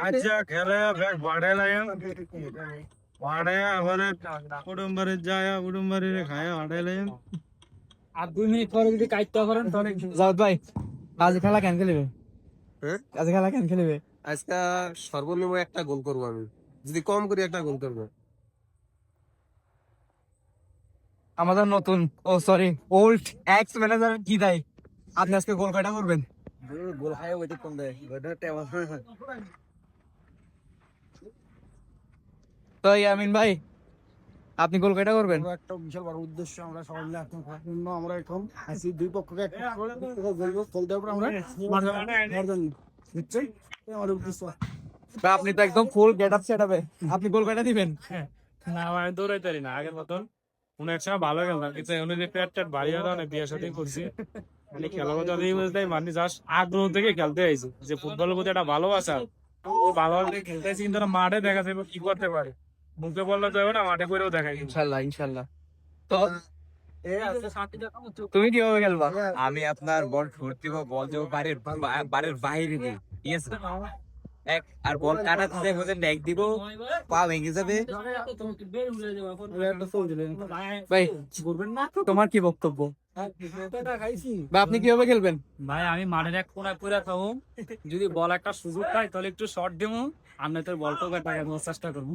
আচ্ছা খেলে ব্যাগ বাড়ে লাগে বাড়ে আবার কুটুম্বারে যায় কুটুম্বারে খায় বাড়ে লাগে আর 2 মিনিট পরে যদি কাটতে পারেন তাহলে জাওদ ভাই আজ খেলা কেন খেলবে? হ্যাঁ আজ খেলা কেন খেলবে? আজকে সর্বনিম্ন একটা গোল করবো আমি, যদি কম করি একটা গোল করবো। আমাদের নতুন সরি ওল্ড এক্স ম্যানেজার কি দেয়, আপনি আজকে গোল কয়টা করবেন? গোল খায় ওইটা কম দেয়, ওইটা টেবা তো আমিন ভাই আপনি গোল কয়টা করবেন? একটা বিশাল বড় উদ্দেশ্য, আমরা সবাই মিলে এখন আমরা এখন আছি দুই পক্ষকে একটা গোল দেওয়ার পর আমরা নিশ্চয়ই আমাদের উদ্দেশ্য। বা আপনি তো একদম ফুল গেটআপ সেটআপে, আপনি গোল কয়টা দিবেন? না আমি দৌড়াইতে পারি না আগের মতন, মনে এক সময় ভালো খেলতাম কিন্তু এখন যে পেট টেট বাড়ি হতো অনেক বিয়ে সাথে করছি, মানে খেলার মধ্যে অনেক বুঝতেই মানে জাস্ট আগ্রহ থেকে খেলতে আইছি যে ফুটবলের প্রতি একটা ভালোবাসা, ও ভালোবাসা খেলতে আইছি কিন্তু মাঠে দেখা যাবে কি করতে পারে, মুখে বললে তো হবে না, মাঠে করেও দেখাই। ইনশাআল্লাহ ইনশাআল্লাহ। তো তুমি কিভাবে খেলবা? আমি আপনার বল ছুট দিব, বল দেবো বাড়ির বাইরে দিই, ঠিক আছে? আর বল কাটাতে বোঝেন এক দিব, পা ভেঙে যাবে। ভাই তোমার কি বক্তব্য বা আপনি কিভাবে খেলবেন? ভাই আমি মাঠের এক কোনায় পড়ে থাকবো, যদি বল একটা সুযোগ পাই তাহলে একটু শর্ট দেবো, আর নয়তো বলটাকে চেষ্টা করবো।